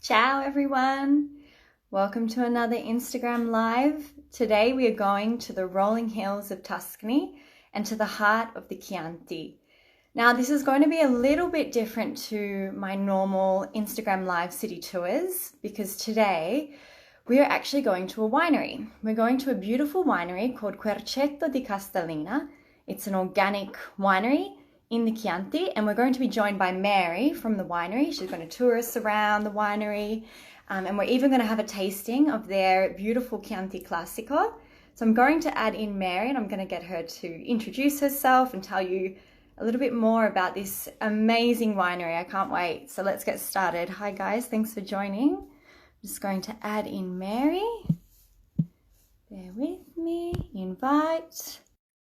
Ciao everyone! Welcome to another Instagram Live. Today we are going to the rolling hills of Tuscany and to the heart of the Chianti. Now this is going to be a little bit different to my normal Instagram Live city tours because today we are actually going to a winery. We're going to a beautiful winery called Querceto di Castellina. It's an organic winery in the Chianti, and we're going to be joined by Mary from the winery. She's going to tour us around the winery, and we're even going to have a tasting of their beautiful Chianti Classico. So I'm going to add in Mary, and I'm going to get her to introduce herself and tell you a little bit more about this amazing winery. I can't wait. So let's get started. Hi guys, thanks for joining. I'm just going to add in Mary. Bear with me. Invite.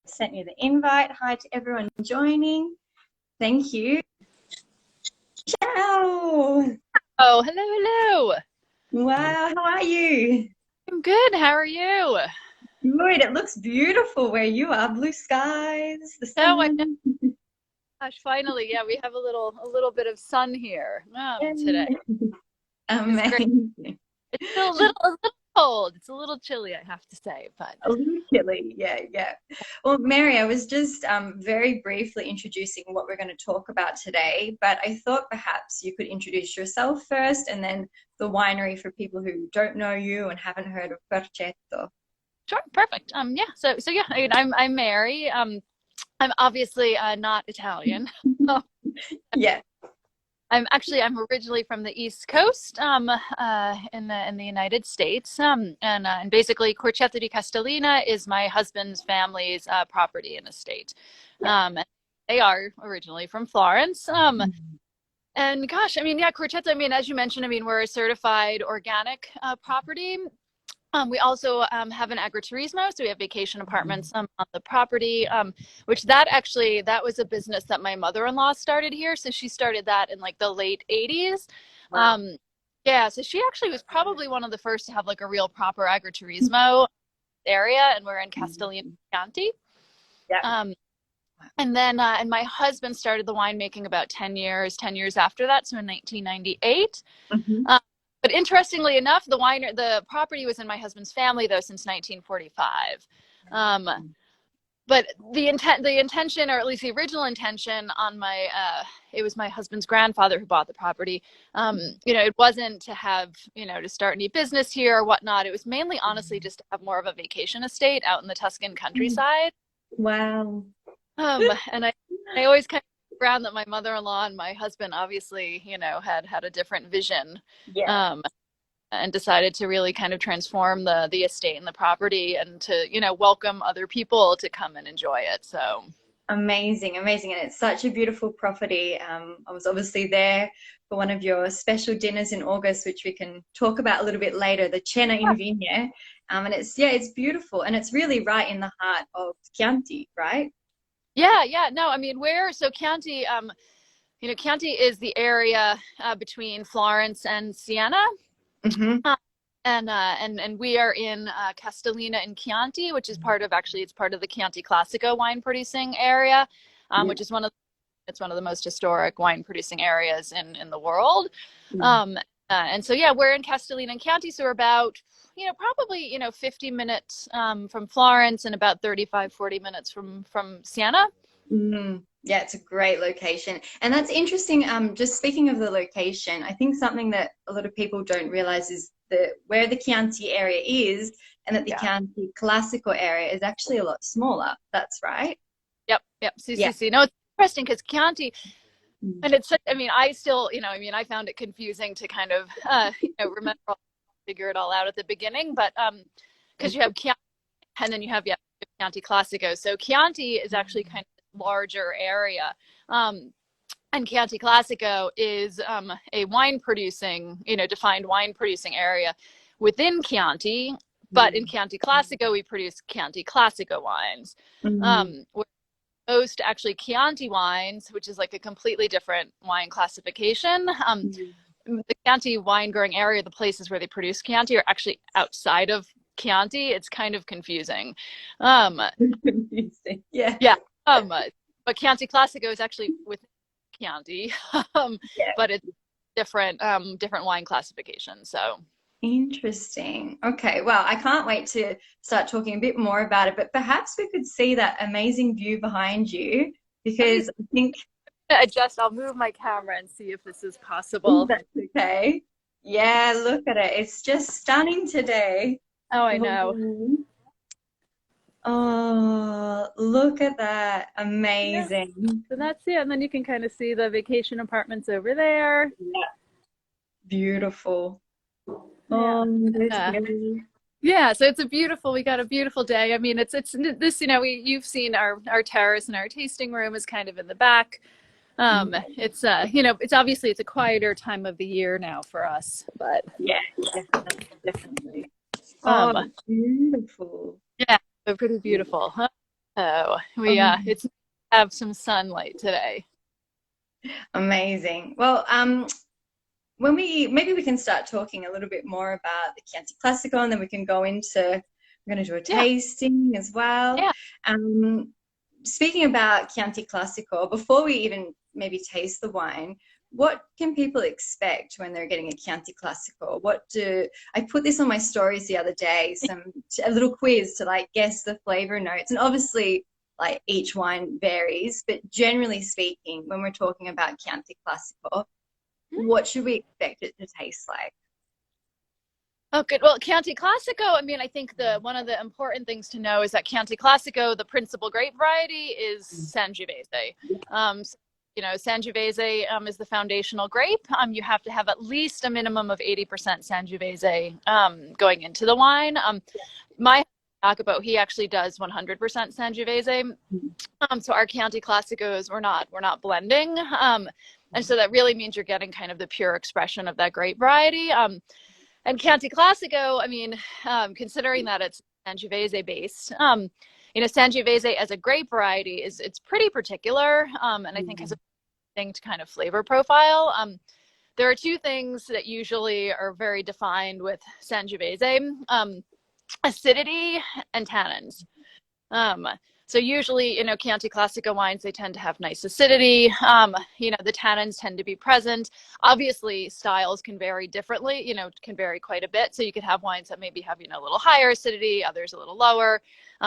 Sent you the invite. Hi to everyone joining. Thank you. Ciao. Oh, hello, hello. Wow, how are you? I'm good. How are you? Good. It looks beautiful where you are. Blue skies, the Oh, I know. sun. Gosh, finally, yeah, we have a little bit of sun here today. It's great. Amazing. It's still a little cold. It's a little chilly, I have to say, but A little chilly, yeah. Well, Mary, I was just very briefly introducing what we're going to talk about today, but I thought perhaps you could introduce yourself first and then the winery for people who don't know you and haven't heard of Querceto. sure, perfect. Yeah. So yeah, I'm Mary. I'm obviously not Italian. Yeah. I'm originally from the East Coast, in the United States, and basically Querceto di Castellina is my husband's family's property and estate. And they are originally from Florence. And gosh, Querceto. As you mentioned, we're a certified organic property. We also have an agriturismo, so we have vacation apartments on the property, which that was a business that my mother-in-law started here. So she started that in like the late 80s. Wow. Yeah, so she actually was probably one of the first to have like a real proper agriturismo area, and we're in Castellina and Chianti. Yeah. And then and my husband started the winemaking about 10 years after that, so in 1998. But interestingly enough, the property was in my husband's family though since 1945. But the intention, or at least the original intention on it was my husband's grandfather who bought the property. It wasn't to have, to start any business here or whatnot. It was mainly honestly just to have more of a vacation estate out in the Tuscan countryside. Wow. And I always kind of around that my mother-in-law and my husband obviously, had a different vision. Yeah. And decided to really kind of transform the estate and the property and to, welcome other people to come and enjoy it. So Amazing. And it's such a beautiful property. I was obviously there for one of your special dinners in August, which we can talk about a little bit later, the Cena in Vineyard. And it's beautiful. And it's really right in the heart of Chianti, right? Yeah. No, Chianti, Chianti is the area between Florence and Siena. And we are in Castellina and Chianti, which is part of the Chianti Classico wine producing area, which is one of the most historic wine producing areas in the world. And so we're in Castellina and Chianti, so we're about probably 50 minutes from Florence and about 35-40 minutes from Siena. Yeah, it's a great location. And that's interesting. Just speaking of the location, I think something that a lot of people don't realize is that where the Chianti area is and that the Chianti Classico area is actually a lot smaller. That's right. Yep. See. No, it's interesting because Chianti, and it's such, I found it confusing to kind of, remember, figure it all out at the beginning, but because you have Chianti and then you have Chianti Classico. So Chianti is actually kind of larger area, and Chianti Classico is a wine producing, defined wine producing area within Chianti. But in Chianti Classico, we produce Chianti Classico wines. Where most actually Chianti wines, which is like a completely different wine classification. The Chianti wine growing area, the places where they produce Chianti, are actually outside of Chianti. It's kind of confusing. Confusing. Yeah. But Chianti Classico is actually within Chianti, but it's different different wine classifications. So Interesting. Okay, well, I can't wait to start talking a bit more about it, but perhaps we could see that amazing view behind you because I think I'll move my camera and see if this is possible. that's okay. Yeah, look at it. It's just stunning today. Oh, I know. Oh, look at that. Amazing. Yeah. So that's it. And then you can kind of see the vacation apartments over there. Yeah. Beautiful. Yeah. Yeah, so it's we got a beautiful day. I mean, it's this, you've seen our terrace and our tasting room is kind of in the back. It's it's obviously it's a quieter time of the year now for us, but yeah, definitely. Oh, beautiful. Yeah, so pretty beautiful. Huh? Oh, it's have some sunlight today. Amazing. Well, maybe we can start talking a little bit more about the Chianti Classico, and then we can go into we're going to do a tasting as well. Yeah. Speaking about Chianti Classico, before we even maybe taste the wine, what can people expect when they're getting a Chianti Classico? I put this on my stories the other day, a little quiz to like guess the flavor notes, and obviously like each wine varies, but generally speaking, when we're talking about Chianti Classico, what should we expect it to taste like? Oh, good. Well, Chianti Classico, I mean, I think one of the important things to know is that Chianti Classico, the principal grape variety is Sangiovese. Sangiovese is the foundational grape. You have to have at least a minimum of 80% Sangiovese going into the wine. My Jacopo, he actually does 100% Sangiovese. So our Chianti Classicos, we're not blending. And so that really means you're getting kind of the pure expression of that grape variety. And Chianti Classico, I mean, considering that it's Sangiovese based, Sangiovese as a grape variety it's pretty particular, and I think has a distinct kind of flavor profile. There are two things that usually are very defined with Sangiovese: acidity and tannins. So usually, Chianti Classico wines, they tend to have nice acidity. The tannins tend to be present. Obviously, styles can vary differently, can vary quite a bit. So you could have wines that maybe have, a little higher acidity, others a little lower.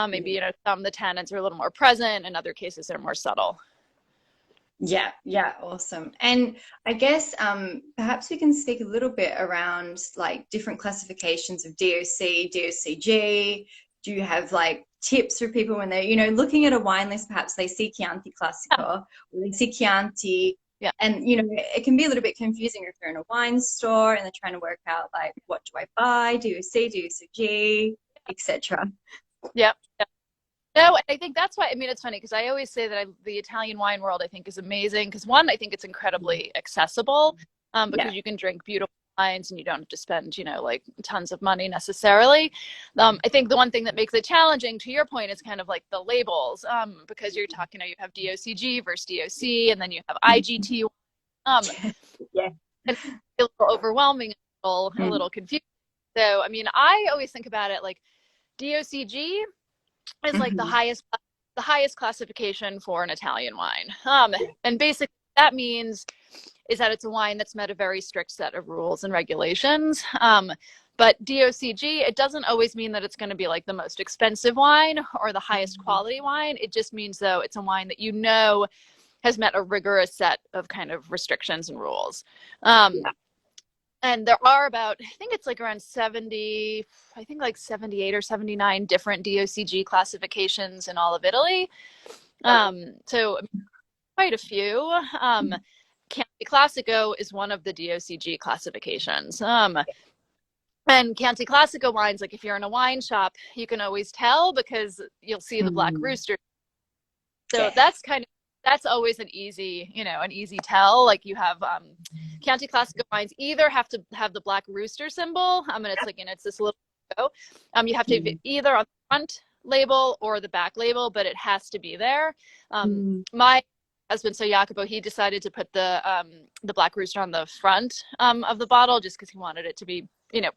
Maybe, some of the tannins are a little more present. In other cases, they're more subtle. Yeah, awesome. And I guess perhaps we can speak a little bit around like different classifications of DOC, DOCG. Do you have like tips for people when they're, looking at a wine list, perhaps they see Chianti Classico or they see Chianti. Yeah. And, it can be a little bit confusing if you're in a wine store and they're trying to work out like, what do I buy? DOC, DOCG, etc. Yep. No, I think that's why, it's funny because I always say that the Italian wine world, I think, is amazing because one, I think it's incredibly accessible because you can drink beautiful wines and you don't have to spend, like tons of money necessarily. I think the one thing that makes it challenging, to your point, is kind of like the labels because you're talking, you have DOCG versus DOC and then you have IGT. And it's a little overwhelming, a little confusing. So, I always think about it like DOCG is like the highest classification for an Italian wine. And basically that means is that it's a wine that's met a very strict set of rules and regulations. But DOCG, it doesn't always mean that it's going to be like the most expensive wine or the highest quality wine. It just means though it's a wine that has met a rigorous set of kind of restrictions and rules. And there are I think it's like around 78 or 79 different DOCG classifications in all of Italy. So quite a few. Chianti Classico is one of the DOCG classifications. And Chianti Classico wines, like if you're in a wine shop, you can always tell because you'll see the black rooster. So that's always an easy tell. Like you have Chianti Classico wines either have to have the black rooster symbol. And it's like, it's this little logo. You have to have it either on the front label or the back label, but it has to be there. My husband, so Jacopo, he decided to put the black rooster on the front of the bottle just because he wanted it to be,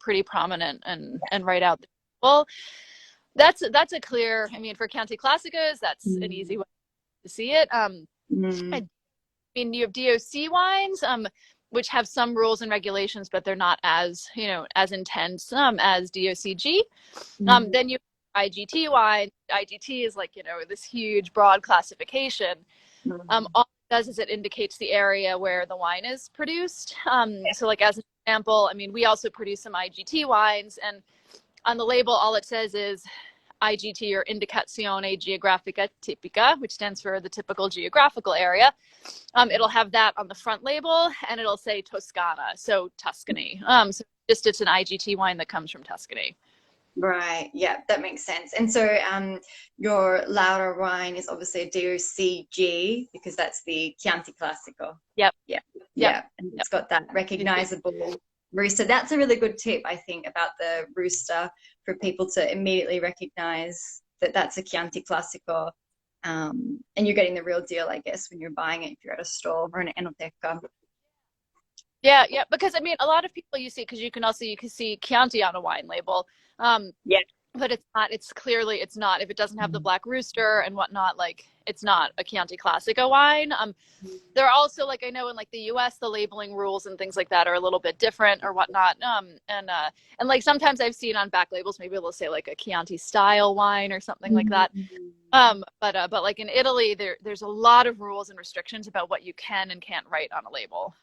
pretty prominent and right out the label. That's a clear, for Chianti Classicos, that's an easy way to see it. You have DOC wines. which have some rules and regulations, but they're not as, you know, as intense as DOCG. Then you have IGT wine. IGT is like, you know, this huge broad classification. All it does is it indicates the area where the wine is produced. So like as an example, I mean, we also produce some IGT wines, and on the label, all it says is IGT, or Indicazione Geografica Tipica, which stands for the typical geographical area. It'll have that on the front label, and it'll say Toscana, so Tuscany. So just it's an IGT wine that comes from Tuscany. Right. Yeah, that makes sense. And so your Laura wine is obviously a DOCG because that's the Chianti Classico. Yep. Yeah. Yeah. And it's got that recognizable rooster. That's a really good tip, I think, about the rooster for people to immediately recognize that that's a Chianti Classico. And you're getting the real deal, I guess, when you're buying it if you're at a store or an enoteca. Yeah, yeah, because I mean, a lot of people you see, because you can see Chianti on a wine label. Yeah. But it's not, it's clearly, it's not, if it doesn't have the black rooster and whatnot, like, it's not a Chianti Classico wine. There are also, like, I know in like the US, the labeling rules and things like that are a little bit different or whatnot. And like sometimes I've seen on back labels, maybe they'll say like a Chianti style wine or something like that. But like in Italy, there's a lot of rules and restrictions about what you can and can't write on a label.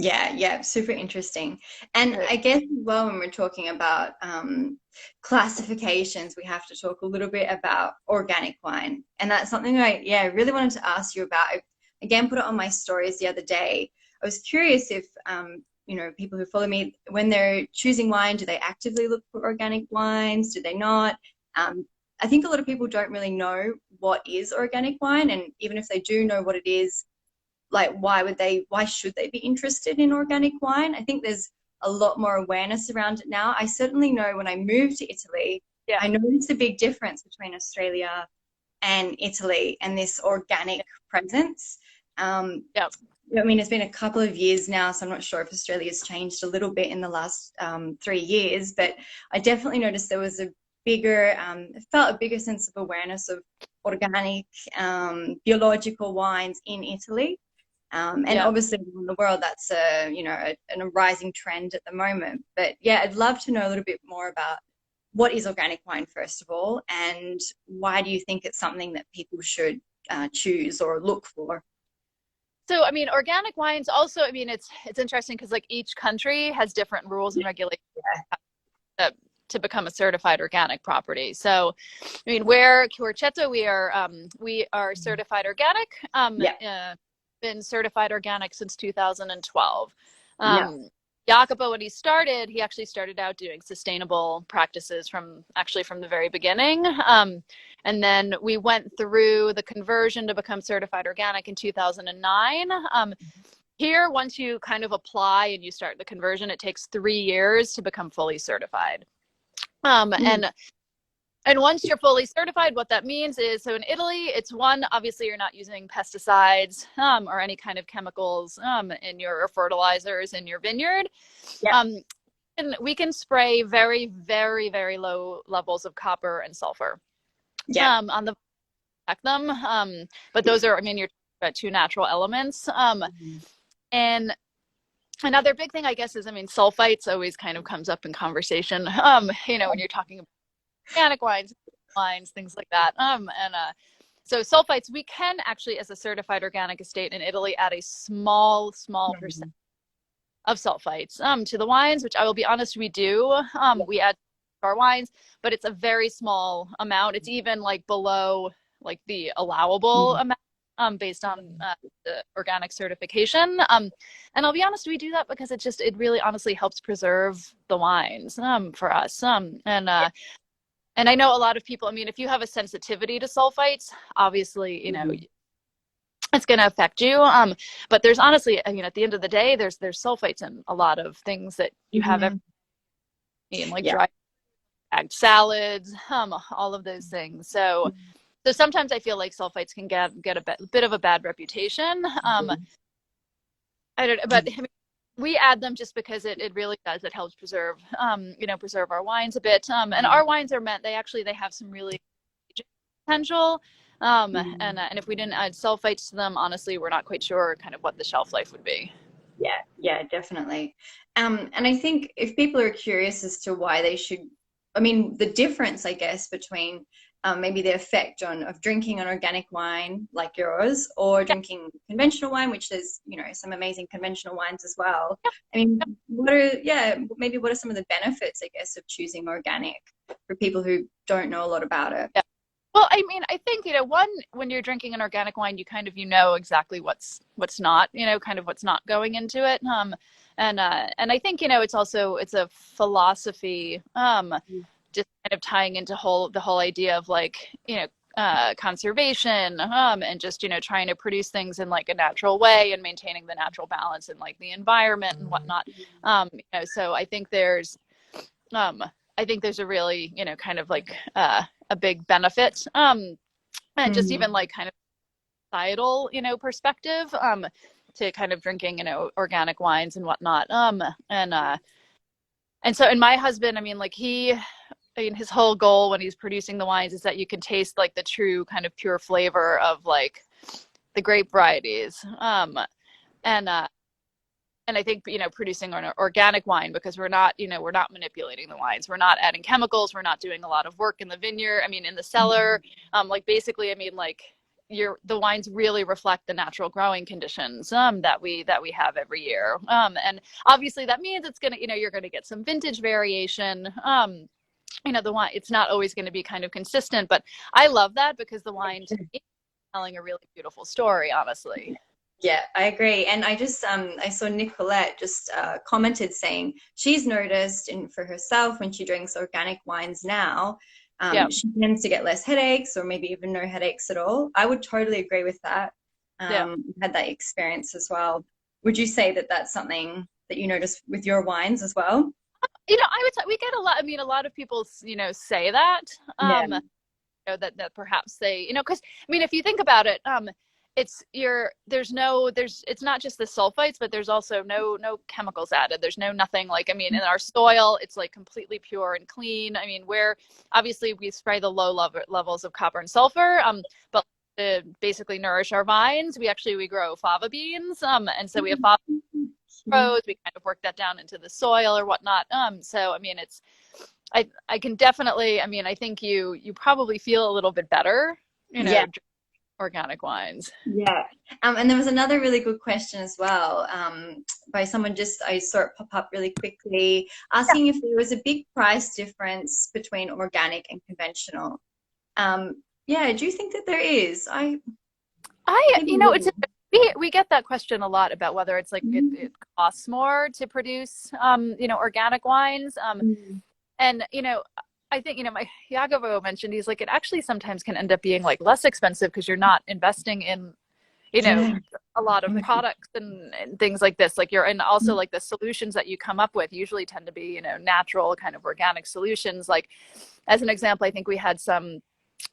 Yeah, yeah, super interesting. And I guess as well, when we're talking about classifications, we have to talk a little bit about organic wine. And that's something I really wanted to ask you about. I, again, put it on my stories the other day. I was curious if, you know, people who follow me, when they're choosing wine, do they actively look for organic wines? Do they not? I think a lot of people don't really know what is organic wine. And even if they do know what it is, like why should they be interested in organic wine? I think there's a lot more awareness around it now. I certainly know when I moved to Italy, I noticed a big difference between Australia and Italy and this organic presence. I mean, it's been a couple of years now, so I'm not sure if Australia's changed a little bit in the last 3 years, but I definitely noticed there was a bigger, felt a bigger sense of awareness of organic, biological wines in Italy. And obviously in the world, that's a rising trend at the moment. But yeah, I'd love to know a little bit more about what is organic wine, first of all, and why do you think it's something that people should choose or look for? So, I mean, organic wines also, I mean, it's interesting because like each country has different rules and regulations to become a certified organic property. So, I mean, where Querceto, we are certified organic. Been certified organic since 2012. Jacopo, when he actually started out doing sustainable practices from the very beginning. And then we went through the conversion to become certified organic in 2009. Here, once you kind of apply and you start the conversion, it takes 3 years to become fully certified. And once you're fully certified, what that means is, so in Italy, it's one, obviously you're not using pesticides or any kind of chemicals in your fertilizers in your vineyard. And we can spray very, very, very low levels of copper and sulfur on the protect them. But those are, I mean, you're talking about 2 natural elements. And another big thing, I guess, is, I mean, sulfites always kind of comes up in conversation, you know, when you're talking about organic wines, things like that. So sulfites, we can actually, as a certified organic estate in Italy, add a small percent of sulfites to the wines, which I will be honest, we do. We add our wines, but it's a very small amount. It's even like below like the allowable amount based on the organic certification. And I'll be honest, we do that because it really honestly helps preserve the wines for us. And I know a lot of people, I mean, if you have a sensitivity to sulfites, obviously, you know, it's going to affect you. But there's honestly, I mean, at the end of the day, there's sulfites in a lot of things that you have in like dry bagged salads, all of those things. So sometimes I feel like sulfites can get a bit of a bad reputation. I don't, but I mean, we add them just because it really does. It helps preserve, preserve our wines a bit. And our wines are meant, they have some really potential. And if we didn't add sulfites to them, honestly, we're not quite sure kind of what the shelf life would be. Yeah, definitely. And I think if people are curious as to why they should, I mean, the difference, I guess, between maybe the effect on of drinking an organic wine like yours or drinking conventional wine, which there's, some amazing conventional wines as well. I mean, maybe what are some of the benefits, I guess, of choosing organic for people who don't know a lot about it? Yeah. Well, I mean, I think, one, when you're drinking an organic wine, you kind of, exactly what's not, kind of what's not going into it. And I think, it's a philosophy, just kind of tying into the whole idea of like, conservation, and just, trying to produce things in like a natural way and maintaining the natural balance in like the environment and whatnot. So I think there's a really, kind of like, a big benefit, and just even like kind of societal, perspective, to kind of drinking, organic wines and whatnot. And so, and my husband, I mean, like his whole goal when he's producing the wines is that you can taste like the true kind of pure flavor of like the grape varieties. And I think, producing an organic wine, because we're not manipulating the wines. We're not adding chemicals. We're not doing a lot of work in the vineyard. I mean, in the cellar, like basically, I mean, like the wines really reflect the natural growing conditions, that we have every year. And obviously that means it's going to, you're going to get some vintage variation. The wine, it's not always going to be kind of consistent, but I love that because the wine to me is telling a really beautiful story, honestly. Yeah, I agree. And I just I saw Nicolette just commented saying she's noticed for herself when she drinks organic wines now, she tends to get less headaches or maybe even no headaches at all. I would totally agree with that. Had that experience as well. Would you say that that's something that you notice with your wines as well? I would say we get a lot. I mean, a lot of people, say that, that perhaps they, because I mean, if you think about it, it's not just the sulfites, but there's also no chemicals added. There's nothing like, I mean, in our soil, it's like completely pure and clean. I mean, obviously we spray the low levels of copper and sulfur, but to basically nourish our vines, we grow fava beans. And so we have fava rows, we kind of work that down into the soil or whatnot. So, I mean, I can definitely, I mean, I think you probably feel a little bit better, organic wines. Yeah. And there was another really good question as well, by someone, I saw it pop up really quickly, asking if there was a big price difference between organic and conventional. Do you think that there is? We get that question a lot about whether it's like it costs more to produce organic wines. And I think, my Jagovo mentioned, he's like, it actually sometimes can end up being like less expensive because you're not investing in, a lot of products and things like this. Like and also like the solutions that you come up with usually tend to be, natural kind of organic solutions. Like as an example, I think we had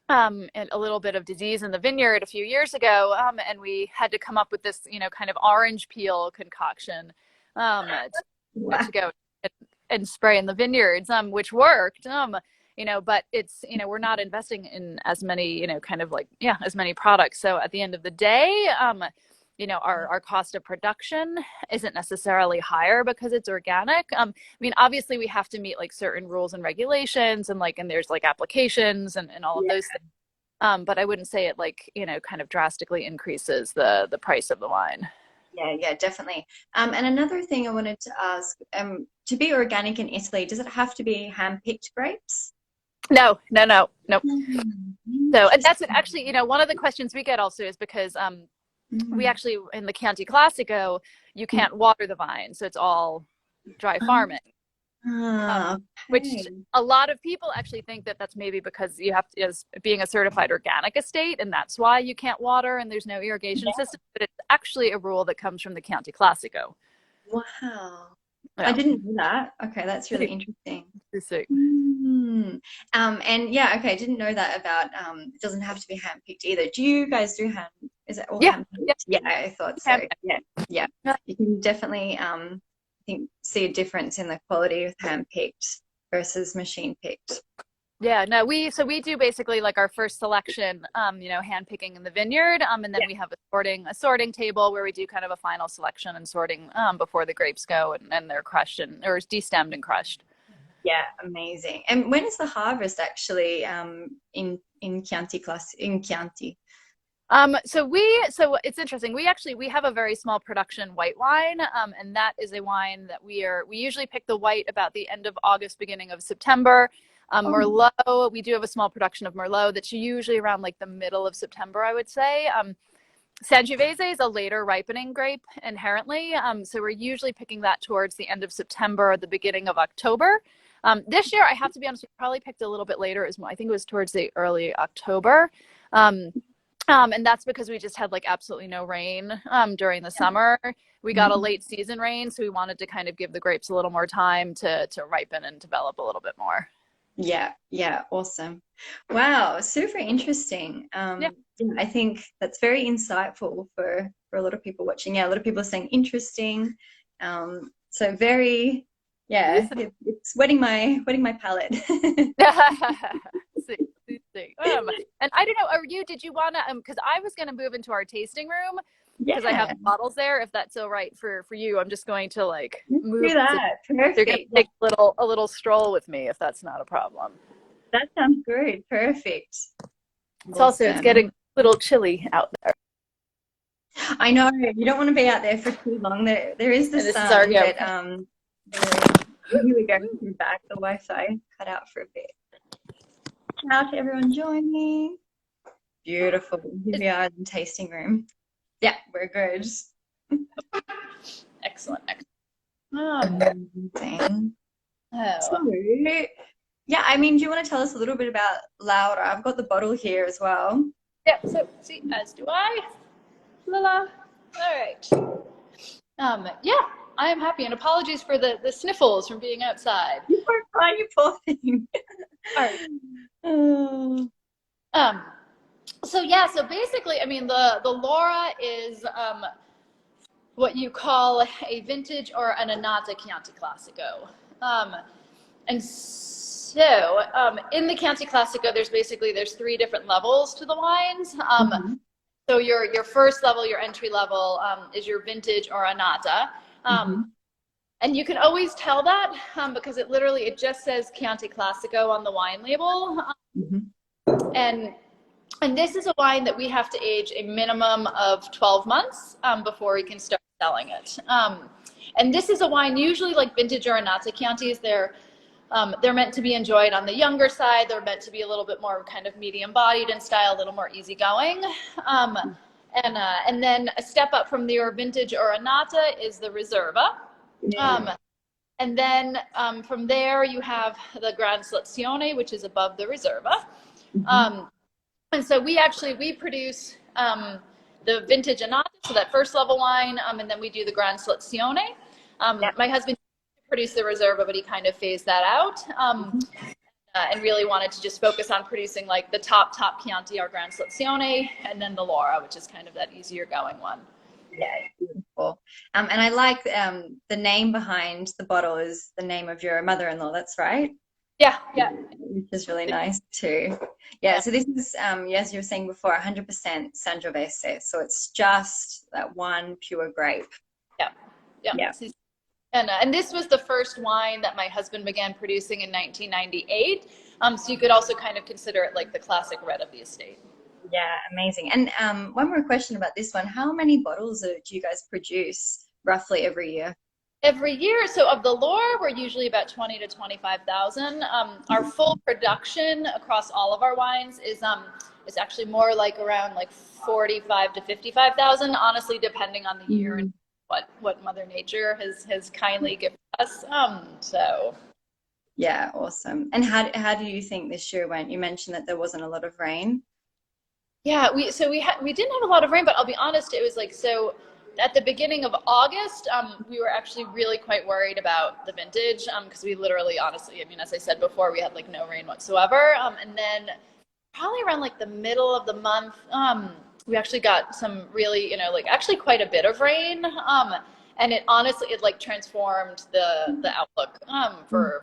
a little bit of disease in the vineyard a few years ago. And we had to come up with this, kind of orange peel concoction, to go and spray in the vineyards, which worked, but it's, we're not investing in as many, kind of like, as many products. So at the end of the day, our cost of production isn't necessarily higher because it's organic. I mean, obviously we have to meet like certain rules and regulations and there's like applications and all of those things. But I wouldn't say it like, kind of drastically increases the price of the wine. Yeah, definitely. And another thing I wanted to ask, to be organic in Italy, does it have to be hand-picked grapes? No. So, and that's actually, one of the questions we get also is because we actually, in the Chianti Classico, you can't water the vine. So it's all dry farming. Which a lot of people actually think that that's maybe because you have to, as being a certified organic estate, and that's why you can't water and there's no irrigation system. But it's actually a rule that comes from the Chianti Classico. Wow. Yeah. I didn't know that. Okay, that's really interesting. I didn't know that about it doesn't have to be hand picked either. Do you guys do is it all hand picked? Yeah, I thought so. Yeah. You can definitely see a difference in the quality of hand picked versus machine picked. Yeah, no, we do basically like our first selection, you know, hand picking in the vineyard, and then we have a sorting table where we do kind of a final selection and sorting before the grapes go and they're crushed and or destemmed and crushed. Yeah, amazing. And when is the harvest actually in Chianti? So it's interesting. We have a very small production white wine, and that is a wine that we usually pick the white about the end of August, beginning of September. Merlot, we do have a small production of Merlot that's usually around like the middle of September, I would say. Sangiovese is a later ripening grape inherently, so we're usually picking that towards the end of September or the beginning of October. This year, I have to be honest, we probably picked a little bit later. I think it was towards the early October. And that's because we just had like absolutely no rain during the summer. We got a late season rain, so we wanted to kind of give the grapes a little more time to ripen and develop a little bit more. Yeah, awesome. Wow, super interesting. I think that's very insightful for a lot of people watching. Yeah, a lot of people are saying interesting. So very, it's whetting my palate. See. And I don't know, did you want to, because I was going to move into our tasting room because I have bottles there. If that's all right for you, I'm just going to like move. Do that. Perfect. You're going to take a little stroll with me if that's not a problem. That sounds good. Perfect. It's getting a little chilly out there. I know, you don't want to be out there for too long. There is the sun, but here we go. We're back. The Wi-Fi cut out for a bit. Ciao to everyone joining. Beautiful. Here we are in the tasting room. Yeah, we're good. Excellent. Amazing. So, yeah, I mean, do you want to tell us a little bit about Laura? I've got the bottle here as well. Yeah, so see, as do I. All right. Yeah, I am happy, and apologies for the sniffles from being outside. You are fine, you poor thing. All right. So basically, I mean, the Laura is what you call a vintage or an annata Chianti Classico. And so in the Chianti Classico, there's three different levels to the wines. So your first level, your entry level, is your vintage or annata. And you can always tell that because it just says Chianti Classico on the wine label. And this is a wine that we have to age a minimum of 12 months before we can start selling it. And this is a wine, usually like vintage or annata Chiantis, they're meant to be enjoyed on the younger side. They're meant to be a little bit more kind of medium bodied in style, a little more easygoing. And then a step up from your vintage or annata is the Reserva. And then from there you have the Gran Selezione, which is above the Reserva. And so we produce the vintage annata, so that first level wine, and then we do the Gran Selezione. My husband produced the Reserva, but he kind of phased that out and really wanted to just focus on producing like the top Chianti or Gran Selezione, and then the Laura, which is kind of that easier going one. Yeah, beautiful. And I like the name behind the bottle is the name of your mother-in-law. That's right. Yeah. Which is really nice too. Yeah. So this is, as you were saying before, 100% Sangiovese. So it's just that one pure grape. Yeah. And this was the first wine that my husband began producing in 1998. So you could also kind of consider it like the classic red of the estate. Yeah, amazing. And one more question about this one. How many bottles do you guys produce roughly every year? Every year, so of the Loire, we're usually about 20 to 25,000. Our full production across all of our wines is actually more like around like 45 to 55,000, honestly, depending on the year and what Mother Nature has kindly given us. So. Yeah, awesome. And how do you think this year went? You mentioned that there wasn't a lot of rain. Yeah, we didn't have a lot of rain, but I'll be honest, it was like so. At the beginning of August, we were actually really quite worried about the vintage because we literally, honestly, I mean, as I said before, we had like no rain whatsoever. And then probably around like the middle of the month, we actually got some really, like actually quite a bit of rain. And it honestly, it like transformed the outlook for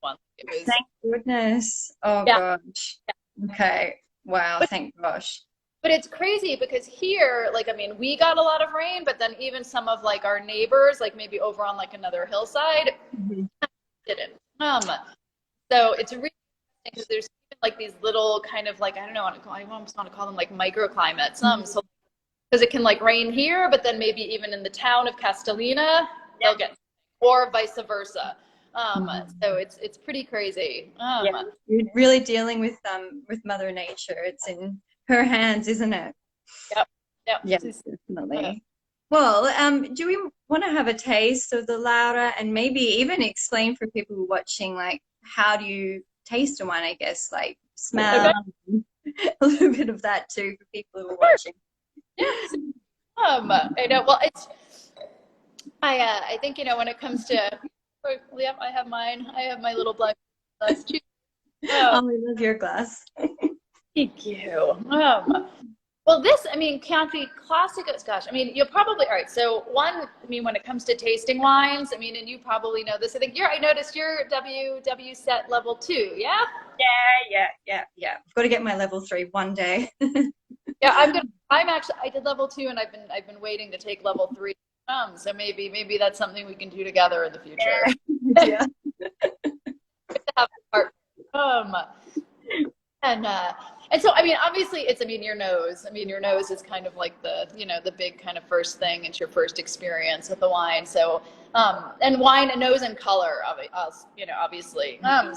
one. It was, thank goodness. Oh gosh. Okay. Wow. Thank gosh. But it's crazy because here, like, I mean, we got a lot of rain, but then even some of like our neighbors, like maybe over on like another hillside, didn't. So it's really interesting because there's even like these little kind of like, I don't know, I almost want to call them like microclimates. So because it can like rain here, but then maybe even in the town of Castellina, they'll get, or vice versa. So it's pretty crazy. You're really dealing with Mother Nature. It's in her hands, isn't it? Yep. Yeah, definitely. Well, do we want to have a taste of the Laura and maybe even explain for people watching, like, how do you taste a wine, I guess, like smell, a little bit of that too for people who are watching. Yeah. I know. Well, I think, when it comes to, I have mine. I have my little black glass too. I love your glass. Thank you. Well, I mean, Chianti Classico, gosh, I mean, you'll probably, all right, so one, I mean, when it comes to tasting wines, I mean, and you probably know this, I think I noticed you're W set level 2, yeah? Yeah. I've got to get my level 3 one day. Yeah, I did level 2 and I've been waiting to take level 3. So maybe that's something we can do together in the future. Yeah. And so, I mean, obviously your nose. I mean, your nose is kind of like the big kind of first thing. It's your first experience with the wine. So, and wine and nose and color, obviously. I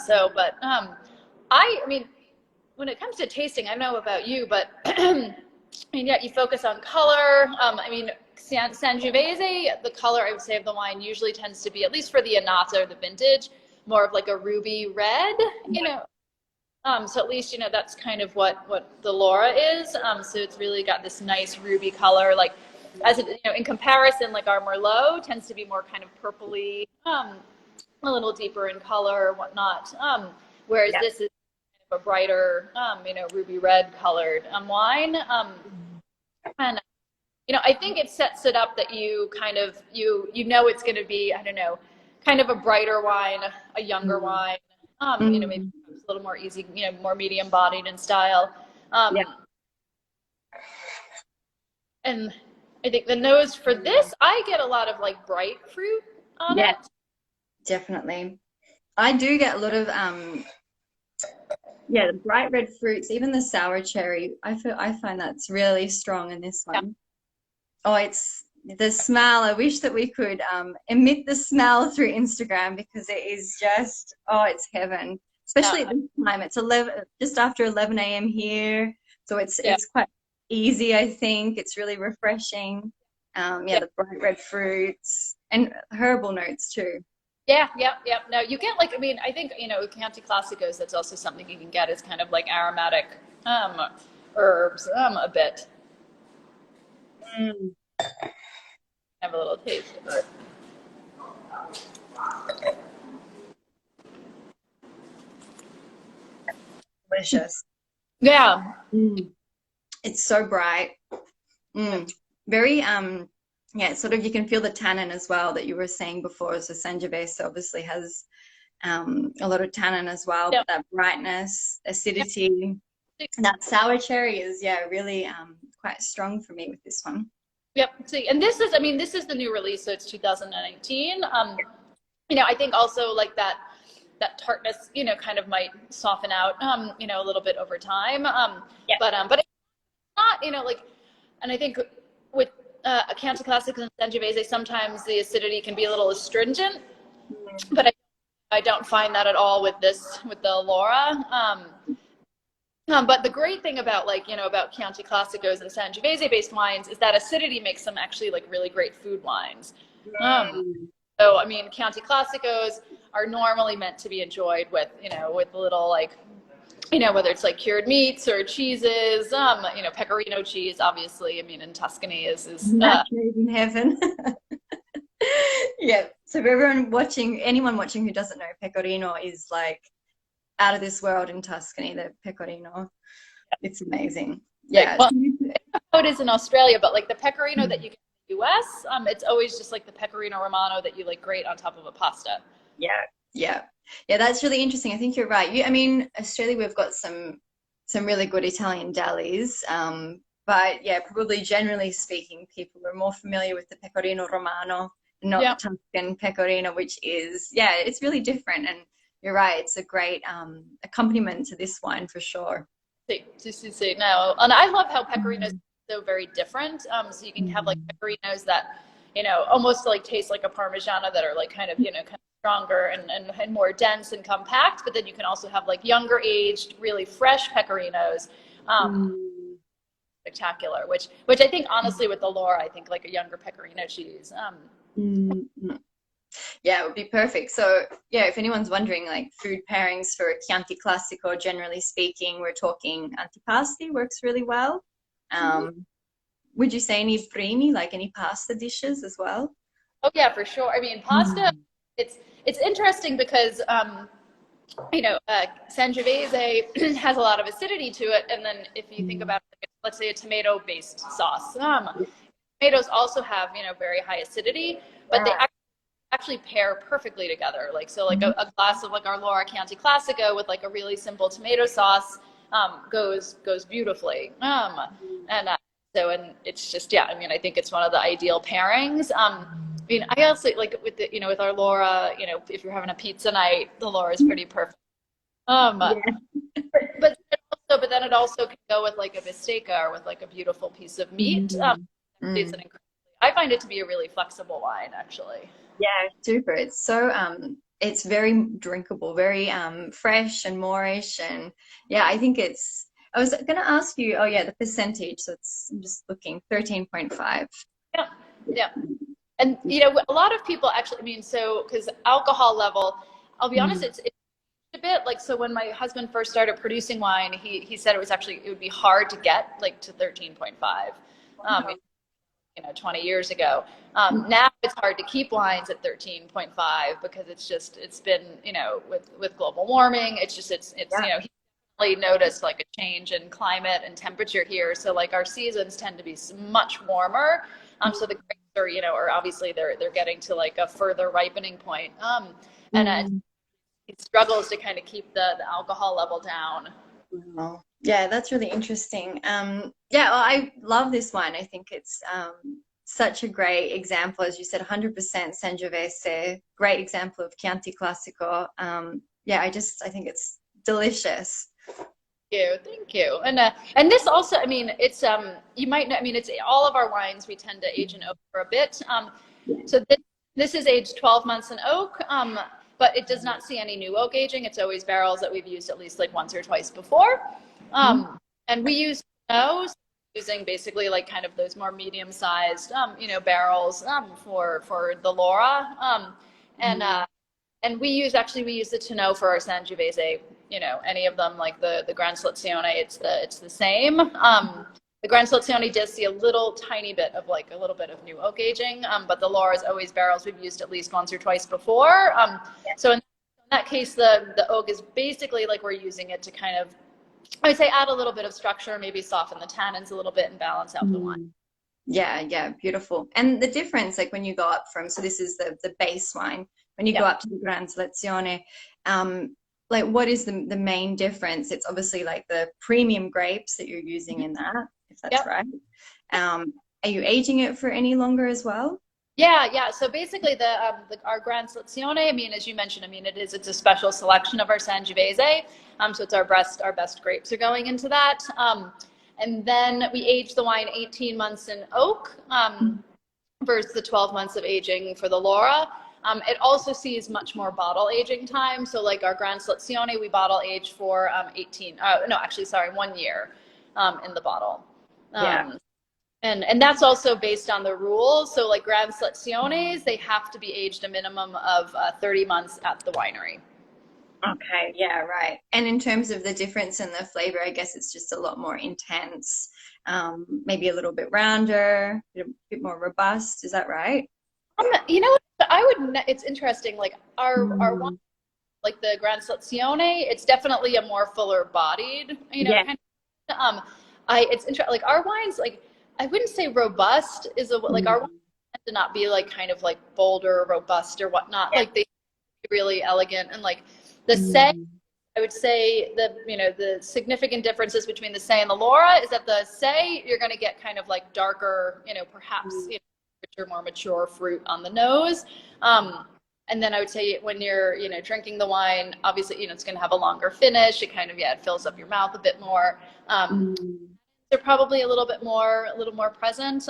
mean, when it comes to tasting, I don't know about you, but I mean, yeah, you focus on color. I mean, Sangiovese, the color I would say of the wine usually tends to be, at least for the Annata or the vintage, more of like a ruby red, so at least, that's kind of what the Laura is. So it's really got this nice ruby color, like in comparison, like our Merlot tends to be more kind of purpley, a little deeper in color or whatnot. Whereas this is kind of a brighter, ruby red colored wine. And I think it sets it up that you kind of, it's going to be, I don't know, kind of a brighter wine, a younger wine, maybe a little more easy, more medium bodied in style. And I think the nose for this, I get a lot of like bright fruit on it. Definitely. I do get a lot of, the bright red fruits, even the sour cherry. I find that's really strong in this one. Oh, it's the smell. I wish that we could emit the smell through Instagram because it is just, it's heaven. Especially at this time. It's just after 11 a.m. here. So it's quite easy, I think. It's really refreshing. The bright red fruits and herbal notes too. Yeah. No, you get like, I mean, I think, Chianti Classicos, that's also something you can get is kind of like aromatic herbs a bit. Have a little taste of it. Delicious. Yeah. It's so bright. Very, sort of, you can feel the tannin as well that you were saying before. So Sangiovese obviously has a lot of tannin as well, but that brightness, acidity, that sour cherry is, really quite strong for me with this one. Yep. See, and this is the new release, so it's 2019. I think also like that tartness, kind of might soften out, a little bit over time. But it's not, and I think with Chianti Classico and Sangiovese, sometimes the acidity can be a little astringent, but I don't find that at all with the Laura. But the great thing about about Chianti Classicos and Sangiovese based wines is that acidity makes them actually like really great food wines. So, I mean, Chianti Classicos are normally meant to be enjoyed with, with a little like, whether it's like cured meats or cheeses, pecorino cheese, obviously. I mean, in Tuscany is in heaven. So for anyone watching who doesn't know, pecorino is like out of this world in Tuscany, the pecorino. It's amazing. Yeah. Well, I don't know how it is in Australia, but like the pecorino that you get in the US, it's always just like the pecorino romano that you like grate on top of a pasta. Yeah. Yeah. Yeah, that's really interesting. I think you're right. I mean, Australia, we've got some really good Italian delis. But yeah, probably generally speaking, people are more familiar with the Pecorino Romano, not the Yeah. Tuscan Pecorino, which is, yeah, it's really different. And you're right, it's a great accompaniment to this wine for sure. See. No, and I love how pecorinos are so very different. So you can have like Mm. pecorinos that, almost like taste like a Parmigiana that are like kind of, kind of stronger and more dense and compact. But then you can also have like younger aged, really fresh pecorinos. Mm. Spectacular, which I think honestly with the Laura, I think like a younger pecorino cheese. Mm. Mm. Yeah, it would be perfect. So, yeah, if anyone's wondering, like food pairings for Chianti Classico, generally speaking, we're talking antipasti works really well. Um, would you say any primi, like any pasta dishes as well? Oh yeah, for sure. I mean, pasta. Mm. It's interesting because Sangiovese has a lot of acidity to it, and then if you think Mm. about, let's say, a tomato-based sauce, tomatoes also have very high acidity, but they Yeah. actually pair perfectly together. Like so, like Mhm. a glass of like our Laura Chianti Classico with like a really simple tomato sauce goes beautifully. And so and it's just yeah. I mean, I think it's one of the ideal pairings. I mean, I also like with the with our Laura. If you're having a pizza night, the Laura is pretty perfect. Yeah. But then it also can go with like a bistecca or with like a beautiful piece of meat. Mm. It's an Mm. I find it to be a really flexible wine, actually. Yeah, super. It's so it's very drinkable, very fresh and moreish and yeah, I think it's I was gonna ask you, oh yeah, the percentage. So it's I'm just looking 13.5. Yeah, yeah. And a lot of people actually, I mean, so because alcohol level, I'll be honest, Mm. it's a bit like so when my husband first started producing wine, he said it would be hard to get like to 13.5. Um, 20 years ago. Now it's hard to keep wines at 13.5 because it's been with global warming. It's Yeah. he really noticed like a change in climate and temperature here. So like our seasons tend to be much warmer. So the grapes are or obviously they're getting to like a further ripening point. And Mm. it struggles to kind of keep the alcohol level down. Wow. Yeah, that's really interesting. Yeah, well, I love this one. I think it's such a great example, as you said, 100% Sangiovese, great example of Chianti Classico. Yeah, I think it's delicious. Thank you. And this also, I mean, it's you might know, I mean, it's all of our wines we tend to age in oak for a bit. So this is aged 12 months in oak, but it does not see any new oak aging. It's always barrels that we've used at least like once or twice before. Mhm. And we use those using basically like kind of those more medium-sized, barrels for the Laura. And Mhm. and we use the tonneau for our Sangiovese. Any of them like the Gran Selezione, it's the same. The Gran Selezione does see a little tiny bit of like a little bit of new oak aging, but the Laura is always barrels we've used at least once or twice before. So in that case, the oak is basically like we're using it to kind of, I would say, add a little bit of structure, maybe soften the tannins a little bit and balance out the wine. Mm. Yeah, yeah, beautiful. And the difference, like when you go up from, so this is the base wine, when you go Yeah. up to the Gran Selezione, like what is the main difference? It's obviously like the premium grapes that you're using in that, if that's Yep. right. Are you aging it for any longer as well? Yeah. So basically, our Gran Selezione. I mean, as you mentioned, I mean, it's a special selection of our Sangiovese. So it's our best grapes are going into that. And then we age the wine 18 months in oak versus the 12 months of aging for the Laura. It also sees much more bottle aging time. So like our Gran Selezione, we bottle age for 18. No, actually, sorry, 1 year in the bottle. Yeah. Um, and that's also based on the rules. So like Gran Seleziones, they have to be aged a minimum of 30 months at the winery. Okay, yeah, right. And in terms of the difference in the flavor, I guess it's just a lot more intense, maybe a little bit rounder, a bit more robust. Is that right? You know, I would. It's interesting. Like our wine, Mm. like the Gran Selezione, it's definitely a more fuller bodied. Yeah. Kind of. It's interesting. Like our wines, like I wouldn't say robust is a like our wines Mm. tend to not be like kind of like bolder, robust or whatnot. Yeah. Like they really elegant. And like the Say, I would say the significant differences between the Say and the Laura is that the Say, you're going to get kind of like darker, perhaps richer, more mature fruit on the nose. And then I would say when you're, drinking the wine, obviously, it's going to have a longer finish. It kind of, it fills up your mouth a bit more. They're probably a little more present.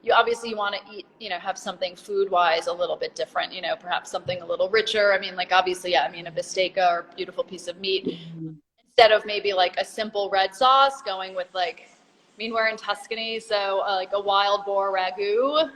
You obviously want to eat, have something food-wise a little bit different, perhaps something a little richer. I mean, like obviously, yeah, I mean, a bistecca or a beautiful piece of meat, instead of maybe like a simple red sauce, going with like, I mean, we're in Tuscany, so like a wild boar ragu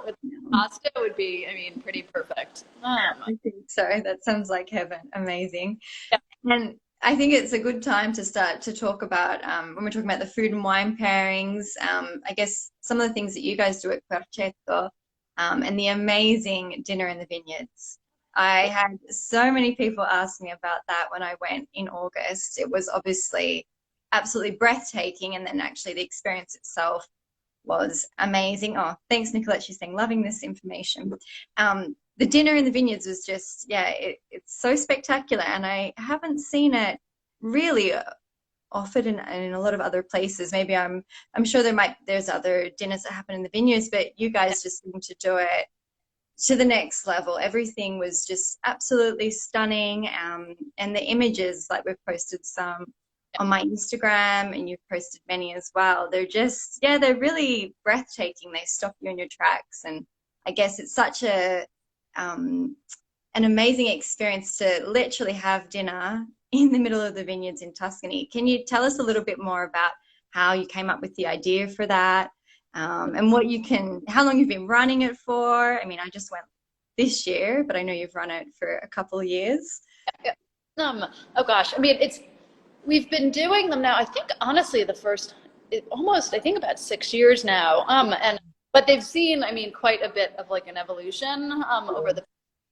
with pasta would be, I mean, pretty perfect. I think so. That sounds like heaven. Amazing. Yeah. And I think it's a good time to start to talk about, when we're talking about the food and wine pairings, I guess some of the things that you guys do at Querceto, and the amazing dinner in the vineyards. I had so many people ask me about that when I went in August. It was obviously absolutely breathtaking, and then actually the experience itself was amazing. Oh, thanks, Nicolette. She's saying, loving this information. The dinner in the vineyards was just, yeah, it's so spectacular, and I haven't seen it really offered in a lot of other places. Maybe I'm sure there's other dinners that happen in the vineyards, but you guys just seem to do it to the next level. Everything was just absolutely stunning, and the images, like we've posted some on my Instagram, and you've posted many as well. They're just, yeah, they're really breathtaking. They stop you in your tracks, and I guess it's such an amazing experience to literally have dinner in the middle of the vineyards in Tuscany. Can you tell us a little bit more about how you came up with the idea for that, and how long you've been running it for? I mean, I just went this year, but I know you've run it for a couple of years. Oh gosh, I mean, we've been doing them now, I think honestly I think about 6 years now, but they've seen, I mean, quite a bit of like an evolution over the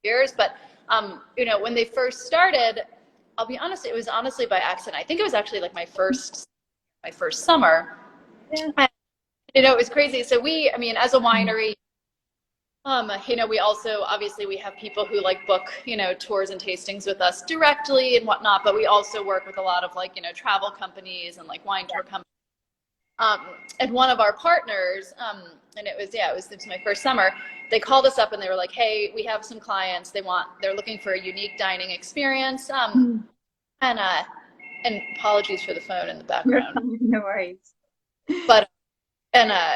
years. But when they first started, I'll be honest, it was honestly by accident. I think it was actually like my first summer. Yeah. And, it was crazy. So I mean, as a winery, we also, obviously we have people who like book, tours and tastings with us directly and whatnot, but we also work with a lot of like, travel companies and like wine tour companies. And one of our partners, and it was my first summer, they called us up and they were like, hey, we have some clients, they're looking for a unique dining experience. And apologies for the phone in the background. No worries. But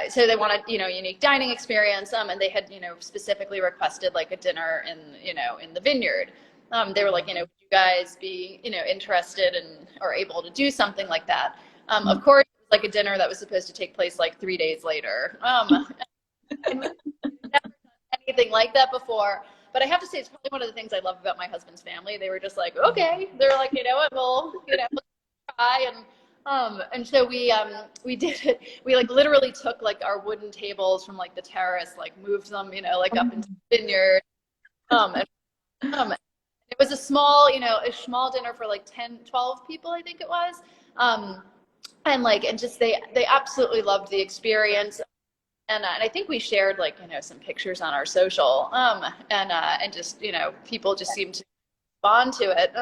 so they wanted, unique dining experience, and they had, specifically requested like a dinner in the vineyard. They were like, would you guys be, interested or able to do something like that? Of course, it was like a dinner that was supposed to take place like 3 days later. And we've never done anything like that before. But I have to say, it's probably one of the things I love about my husband's family. They were just like, okay. They're like, we'll, try. And so we did it. We like literally took like our wooden tables from like the terrace, like moved them, like up into the vineyard. And it was a small dinner for like 10, 12 people, I think it was. And just they absolutely loved the experience. And I think we shared like, some pictures on our social, and just, people just seemed to respond to it.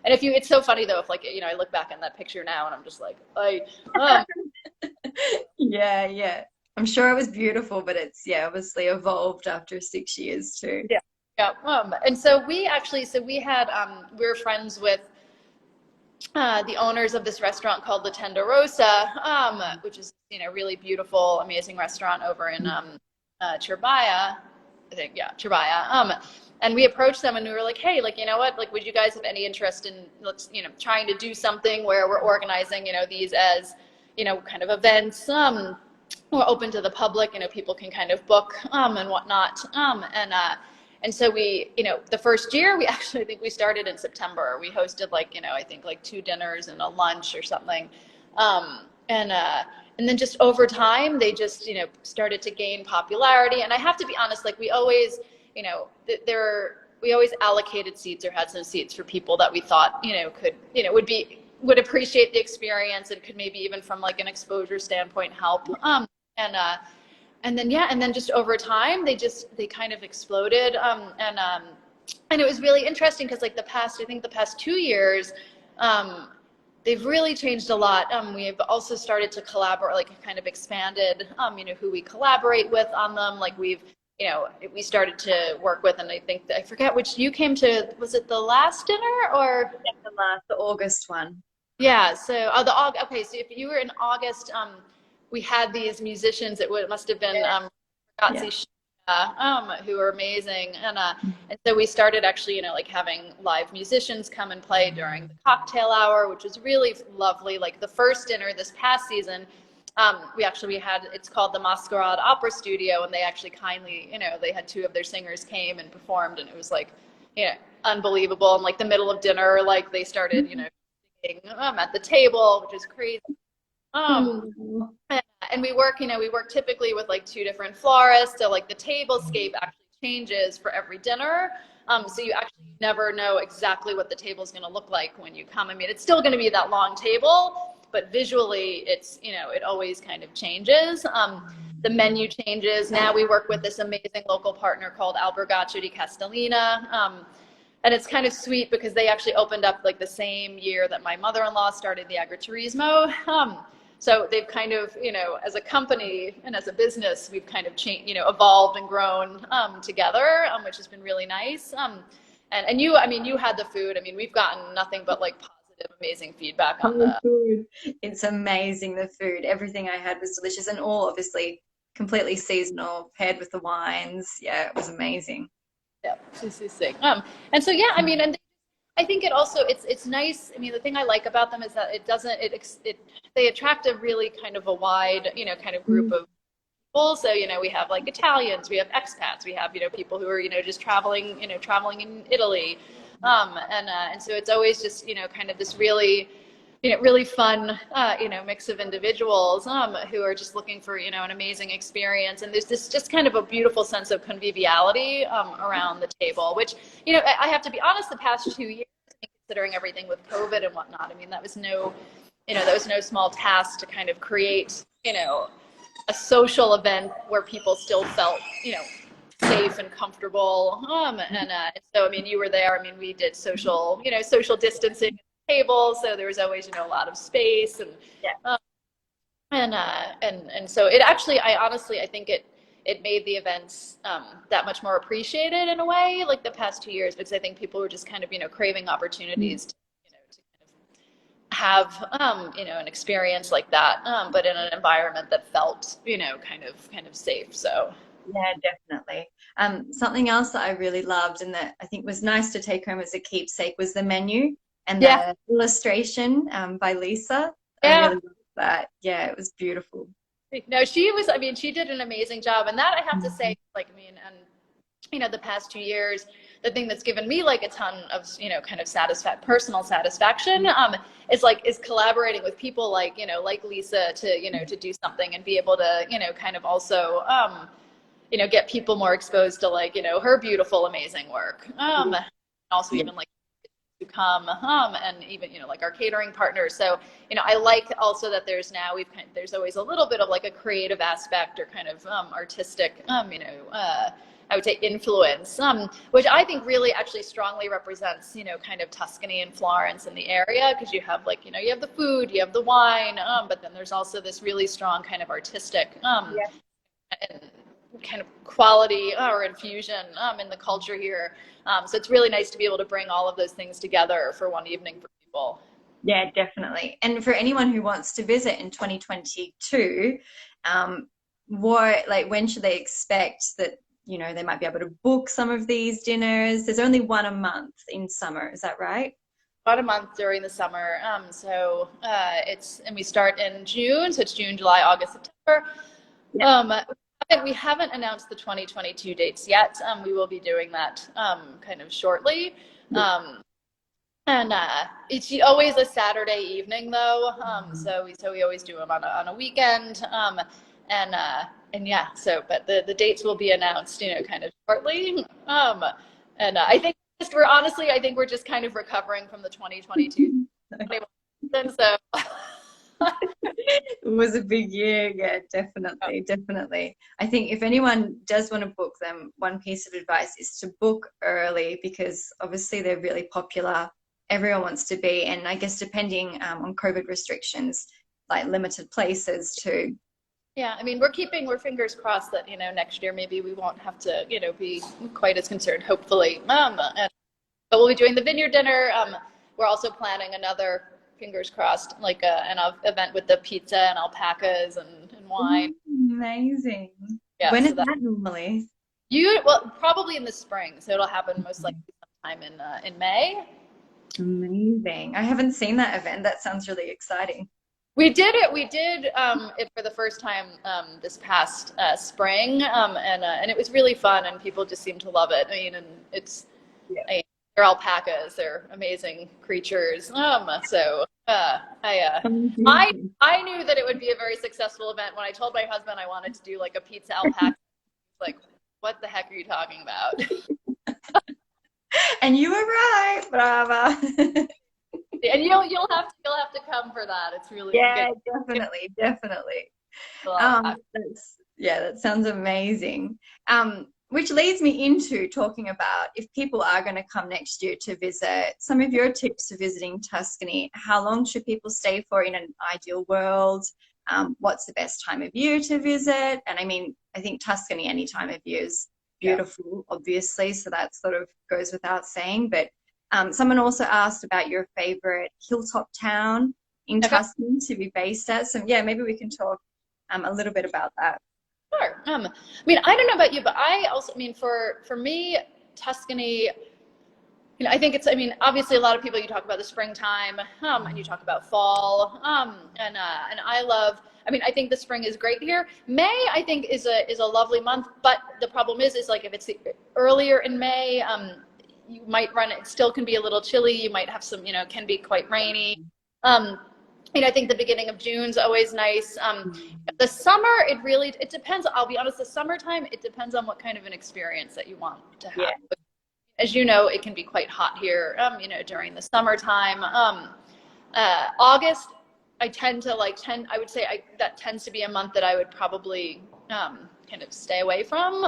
And it's so funny though, if like, I look back on that picture now and I'm just like, Yeah. I'm sure it was beautiful, but it's, obviously evolved after 6 years too. Yeah. And so we had, we're friends with the owners of this restaurant called La Tenderosa, which is, really beautiful, amazing restaurant over in Cirbaya, I think, yeah, Cirbaya. And we approached them and we were like, hey, like, like, would you guys have any interest in, trying to do something where we're organizing, these as, kind of events, we're open to the public, people can kind of book, and whatnot. And so we, the first year, I think we started in September. We hosted like, I think like 2 dinners and a lunch or something. And then just over time, they just, started to gain popularity. And I have to be honest, like we always, we always allocated seats or had some seats for people that we thought, could, would appreciate the experience and could maybe even from like an exposure standpoint help. And then just over time, they kind of exploded. And it was really interesting because like I think the past 2 years, they've really changed a lot. We've also started to collaborate, like kind of expanded, who we collaborate with on them. Like we started to work with, and I forget which you came to, was it the last dinner or? Yeah, the August one. Yeah, so okay, so if you were in August, we had these musicians, must have been who are amazing, and so we started actually, like having live musicians come and play during the cocktail hour, which was really lovely. Like the first dinner this past season, we had, it's called the Masquerade Opera Studio, and they actually kindly, they had two of their singers came and performed, and it was like, unbelievable. And like the middle of dinner, like they started, singing at the table, which is crazy. And we work typically with like two different florists, so like the tablescape actually changes for every dinner. So you actually never know exactly what the table is going to look like when you come. I mean, it's still going to be that long table, but visually it's, it always kind of changes. The menu changes. Now we work with this amazing local partner called Querceto di Castellina. And it's kind of sweet because they actually opened up like the same year that my mother-in-law started the agriturismo. So they've kind of, as a company and as a business, we've kind of changed, evolved and grown together, which has been really nice. And you had the food. I mean, we've gotten nothing but like positive, amazing feedback on the food. It's amazing, the food. Everything I had was delicious, and all obviously completely seasonal, paired with the wines. Yeah, it was amazing. Yeah, and so yeah, I mean, and I think it also it's nice. I mean, the thing I like about them is that they attract a really kind of a wide, kind of group of people. So, we have like Italians, we have expats, we have, people who are, just traveling in Italy. And so it's always just, kind of this really, really fun, mix of individuals who are just looking for, an amazing experience. And there's this just kind of a beautiful sense of conviviality around the table, which, I have to be honest, the past 2 years, considering everything with COVID and whatnot, I mean, that was no small task to kind of create, a social event where people still felt, safe and comfortable. And so, I mean, you were there. I mean, we did social distancing at the table, so there was always, a lot of space, and and so it actually, I think it made the events that much more appreciated in a way, like the past 2 years, because I think people were just kind of, craving opportunities to have an experience like that, but in an environment that felt kind of safe. So yeah, definitely. Something else that I really loved and that I think was nice to take home as a keepsake was the menu and the illustration by Lisa. I really loved that. Yeah, it was beautiful. No, she did an amazing job, and that I have to say, like, I mean, and the past 2 years, the thing that's given me like a ton of, kind of personal satisfaction, is collaborating with people like, like Lisa to do something and be able to, kind of also, get people more exposed to like, her beautiful, amazing work. And also even like to come, and even, like our catering partners. So, I like also that there's always a little bit of like a creative aspect or kind of artistic, I would say influence, which I think really actually strongly represents, kind of Tuscany and Florence in the area, because you have like, you have the food, you have the wine, but then there's also this really strong kind of artistic and kind of quality or infusion in the culture here. So it's really nice to be able to bring all of those things together for one evening for people. Yeah, definitely. And for anyone who wants to visit in 2022, when should they expect that, they might be able to book some of these dinners? There's only one a month in summer, is that right? About a month during the summer. And we start in June, so it's June, July, August, September. Yeah. We haven't announced the 2022 dates yet. We will be doing that kind of shortly. And it's always a Saturday evening though. So we always do them on a weekend. And yeah, so, but the dates will be announced, kind of shortly. And I think we're just kind of recovering from the 2022. So It was a big year. Yeah, definitely, definitely. I think if anyone does want to book them, one piece of advice is to book early because obviously they're really popular. Everyone wants to be, and I guess depending on COVID restrictions, like limited places too. Yeah, I mean, we're fingers crossed that, next year maybe we won't have to, be quite as concerned, hopefully. But we'll be doing the Vineyard dinner. We're also planning another, fingers crossed, like an event with the pizza and alpacas and wine. Amazing. Yeah, When so is that normally? well, probably in the spring, so it'll happen most likely sometime in May. Amazing. I haven't seen that event. That sounds really exciting. We did it. We did it for the first time this past spring, and it was really fun, and people just seem to love it. I mean, and Yeah. they're alpacas. They're amazing creatures. So I knew that it would be a very successful event when I told my husband I wanted to do like a pizza alpaca. Like, what the heck are you talking about? And you were right, brava. And you'll have to come for that. It's really Yeah, good. definitely. That sounds amazing. Which leads me into talking about if people are going to come next year to visit, some of your tips for visiting Tuscany. How long should people stay for in an ideal world? What's the best time of year to visit? And I mean, I think Tuscany any time of year is beautiful, obviously, so that sort of goes without saying. But someone also asked about your favorite hilltop town in Tuscany to be based at. So yeah, maybe we can talk a little bit about that. Sure. I mean, I don't know about you, but I also, I mean, for me, Tuscany, I think I mean, obviously a lot of people, you talk about the springtime, and you talk about fall, and I love, I mean, I think the spring is great here. May, I think, is a lovely month, but the problem is like if it's earlier in May, you might it still can be a little chilly. You might have some, can be quite rainy. I think the beginning of June's always nice. The summer, it depends. I'll be honest, the summertime, it depends on what kind of an experience that you want to have. Yeah. As you know, it can be quite hot here, during the summertime. August, I tend to I would say that tends to be a month that I would probably kind of stay away from.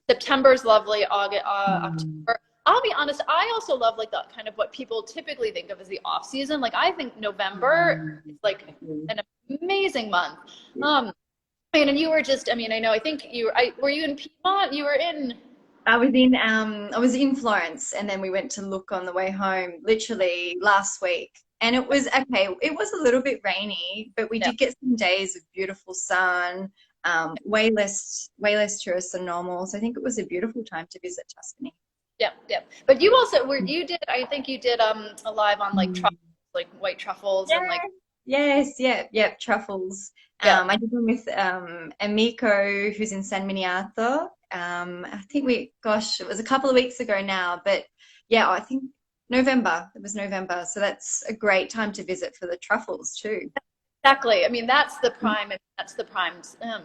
September's lovely, August, October. I'll be honest, I also love like the kind of what people typically think of as the off season. Like I think November is like an amazing month. And you were just, I mean, I think were you in Piedmont? You were in I was in Florence, and then we went to look on the way home literally last week. And it was okay, it was a little bit rainy, but we did get some days of beautiful sun. Way less tourists than normal. So I think it was a beautiful time to visit Tuscany. Yeah. But you also I think you did a live on like truffles, like white truffles and like truffles. I did one with Amico, who's in San Miniato. I think it was a couple of weeks ago now, but yeah, I think November. It was November, so that's a great time to visit for the truffles too. Exactly. I mean, that's the prime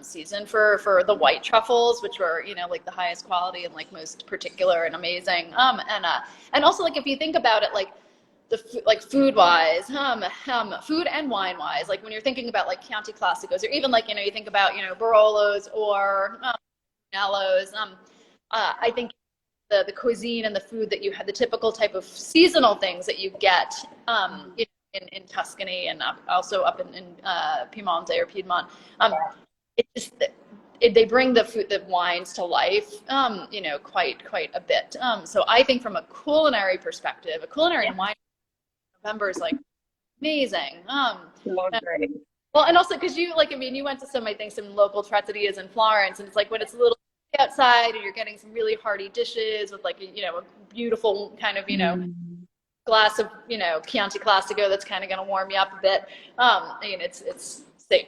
season for the white truffles, which were, like the highest quality and like most particular and amazing. And also like if you think about it, like food wise, food and wine wise, like when you're thinking about like Chianti Classicos, or even like, you think about, Barolos or Nellos, I think the cuisine and the food that you had, the typical type of seasonal things that you get, in Tuscany and also up in Piemonte or Piedmont, they bring the wines to life, quite a bit. So I think from a culinary perspective, a culinary wine November is like amazing. Great. Well, and also because you went to some local trattorias in Florence, and it's like when it's a little outside and you're getting some really hearty dishes with like a beautiful kind of glass of Chianti Classico that's kind of going to warm you up a bit. I mean, it's safe.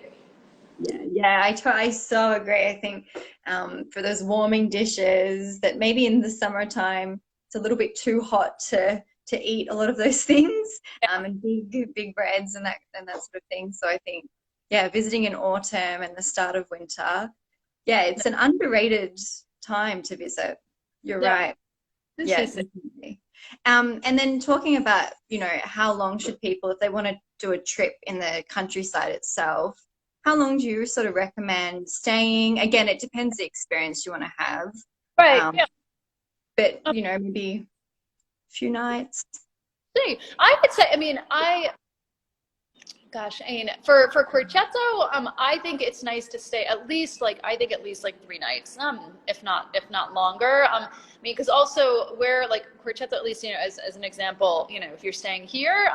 Yeah, I so agree. I think for those warming dishes that maybe in the summertime it's a little bit too hot to eat a lot of those things, and big breads and that sort of thing. So I think visiting in autumn and the start of winter, it's an underrated time to visit. You're right. Yeah, definitely. And then talking about, how long should people, if they want to do a trip in the countryside itself, how long do you sort of recommend staying? Again, it depends the experience you want to have. Right. Um, Yeah. but, maybe a few nights. See, I would say, I mean, gosh, I mean, for Querceto, I think it's nice to stay at least like 3 nights, if not longer. I mean, because also where like Querceto, at least as an example, if you're staying here,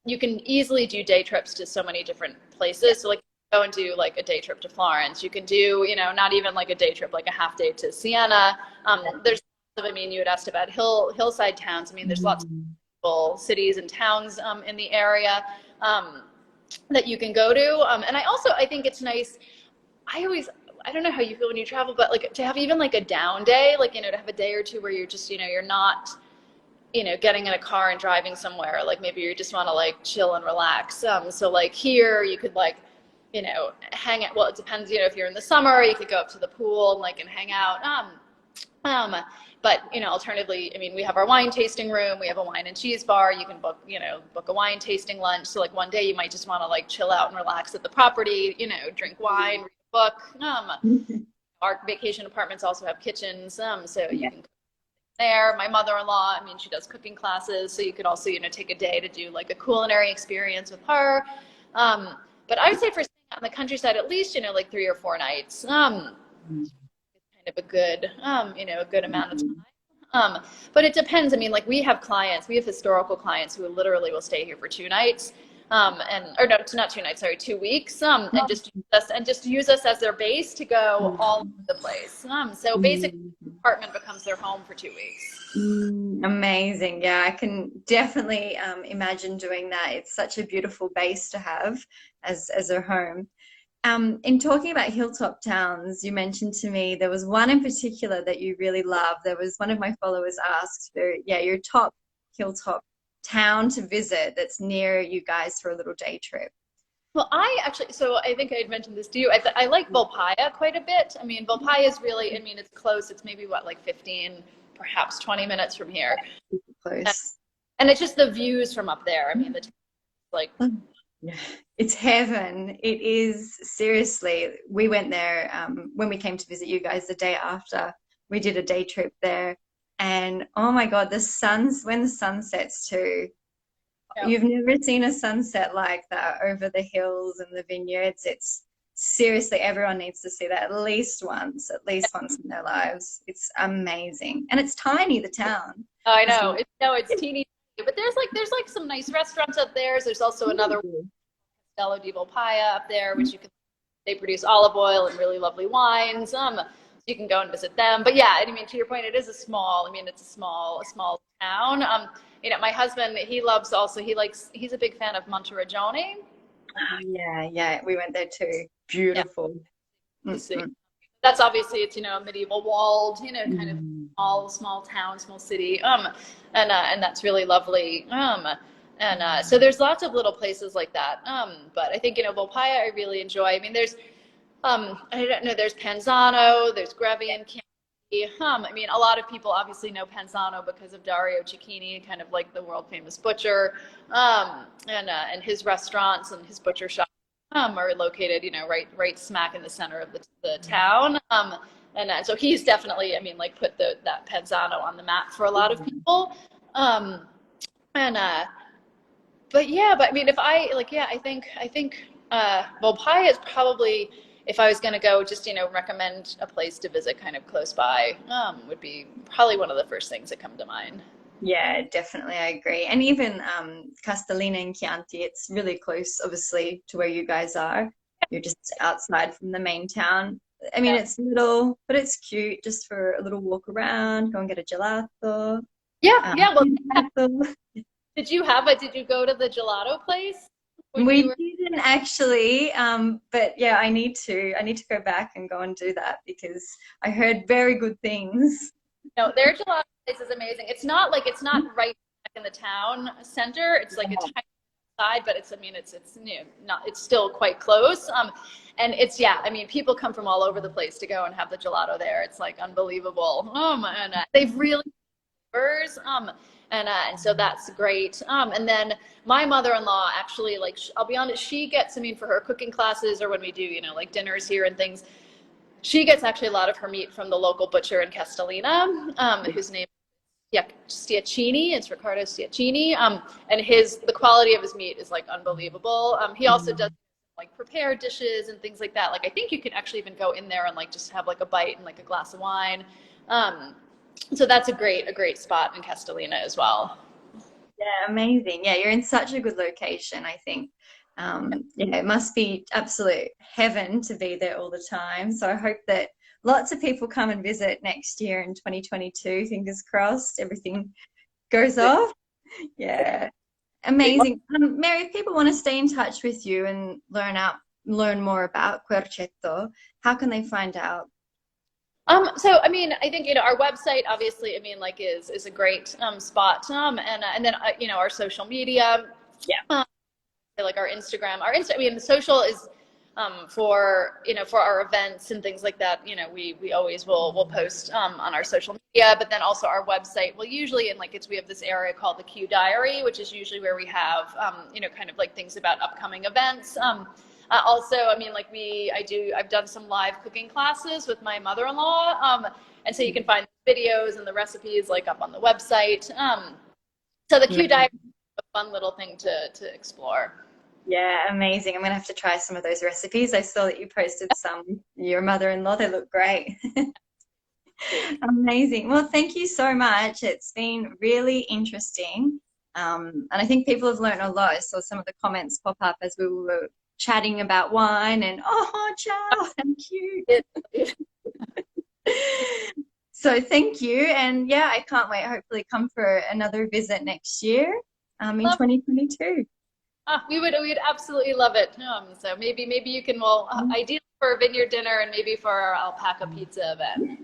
you can easily do day trips to so many different places. So like go and do like a day trip to Florence. You can do not even like a day trip, like a half day to Siena. There's I mean, you had asked about hillside towns. I mean, there's lots of cities and towns in the area that you can go to. And I think it's nice. I don't know how you feel when you travel, but like to have even like a down day, like, to have a day or two where you're just, you're not, getting in a car and driving somewhere. Like maybe you just want to like chill and relax. So like here you could like, hang out. Well, it depends, if you're in the summer, you could go up to the pool and like, and hang out. But alternatively, I mean, we have our wine tasting room. We have a wine and cheese bar. You can book a wine tasting lunch. So like one day you might just want to like chill out and relax at the property, drink wine, read a book. Our vacation apartments also have kitchens, so you can cook there. My mother-in-law, I mean, she does cooking classes, so you could also take a day to do like a culinary experience with her. But I would say for staying out in the countryside, at least like 3 or 4 nights. Of a good, a good amount of time. But it depends. I mean, like we have historical clients who literally will stay here for 2 nights, or no, not 2 nights, sorry, 2 weeks, and just use us as their base to go all over the place. So basically, the apartment becomes their home for 2 weeks. Amazing. Yeah, I can definitely imagine doing that. It's such a beautiful base to have as a home. In talking about hilltop towns, you mentioned to me there was one in particular that you really love. There was one of my followers asked for, your top hilltop town to visit that's near you guys for a little day trip. Well, so I think I had mentioned this to you. I like Volpaia quite a bit. I mean, Volpaia is really, I mean, it's close. It's maybe like 15, perhaps 20 minutes from here. Close. And it's just the views from up there. I mean, like. Yeah, it's heaven. It is, seriously. We went there when we came to visit you guys the day after. We did a day trip there, and oh my God, when the sun sets too. Yeah. You've never seen a sunset like that over the hills and the vineyards. It's seriously, everyone needs to see that at least once in their lives. It's amazing, and it's tiny, the town. Oh, I know. It's teeny. But there's like some nice restaurants up there. There's also another Castello di Volpaia up there, which they produce olive oil and really lovely wines. So you can go and visit them. But yeah, I mean, to your point, it's a small town. My husband, he's a big fan of Monteriggioni. Yeah, we went there too. Beautiful. Yeah. Mm-hmm. That's obviously, it's, a medieval walled, kind of small town, small city. And that's really lovely. So there's lots of little places like that. But I think, Volpaia I really enjoy. I mean, there's, I don't know, there's Panzano, there's grape and Chianti. I mean, a lot of people obviously know Panzano because of Dario Cecchini, kind of like the world famous butcher, and his restaurants and his butcher shop. Are located, right smack in the center of the town. And so he's definitely, I mean, like put that Panzano on the map for a lot of people. But I mean, I think Volpaia is probably, if I was going to go, just, recommend a place to visit kind of close by, would be probably one of the first things that come to mind. Yeah, definitely. I agree. And even Castellina and Chianti, it's really close, obviously, to where you guys are. You're just outside from the main town. I mean, It's little, but it's cute just for a little walk around, go and get a gelato. Well, did you go to the gelato place? We didn't actually, but yeah, I need to go back and go and do that because I heard very good things. No, their gelato place is amazing. It's not right in the town center. It's like it's side, but it's still quite close. And I mean, people come from all over the place to go and have the gelato there. It's like unbelievable. And they've really And so that's great. And then my mother-in-law actually, like, I'll be honest, she gets, I mean, for her cooking classes or when we do, you know, like dinners here and things, she gets actually a lot of her meat from the local butcher in Castellina, whose name is Stiacchini. It's Riccardo Stiacchini. And the quality of his meat is like unbelievable. He also does like prepared dishes and things like that. Like I think you can actually even go in there and like just have like a bite and like a glass of wine. So that's a great spot in Castellina as well. Yeah, amazing. Yeah, you're in such a good location, I think. Yeah, it must be absolute heaven to be there all the time. So I hope that lots of people come and visit next year in 2022. Fingers crossed, everything goes off. Yeah, amazing. Mary, if people want to stay in touch with you and learn more about Querceto, how can they find out? So I mean, I think, you know, our website obviously, I mean, like is a great spot. And then you know, our social media. Yeah. Like our Instagram, I mean, the social is for, you know, for our events and things like that. You know, we always will post on our social media, but then also our website. Well, usually we have this area called the Q Diary, which is usually where we have you know, kind of like things about upcoming events. Also, I mean, like I've done some live cooking classes with my mother-in-law, and so you can find videos and the recipes like up on the website. So the Q Diary is a fun little thing to explore. Yeah, amazing. I'm gonna have to try some of those recipes. I saw that you posted some with your mother-in-law. They look great. Amazing. Well, thank you so much. It's been really interesting. And I think people have learned a lot. I saw some of the comments pop up as we were chatting about wine and oh, ciao, thank you. So thank you. And yeah, I can't wait. Hopefully come for another visit next year in 2022. We'd absolutely love it. So maybe you can, well, ideally for a vineyard dinner and maybe for our alpaca pizza event.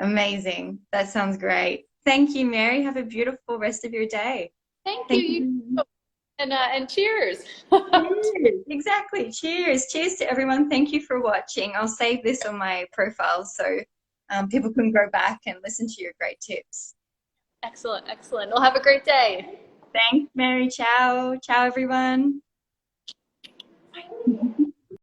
Amazing. That sounds great. Thank you, Mary. Have a beautiful rest of your day. Thank you. And cheers. Cheers. Exactly. Cheers. Cheers to everyone. Thank you for watching. I'll save this on my profile so people can go back and listen to your great tips. Excellent. Well, have a great day. Thanks, Mary. Ciao. Ciao, everyone.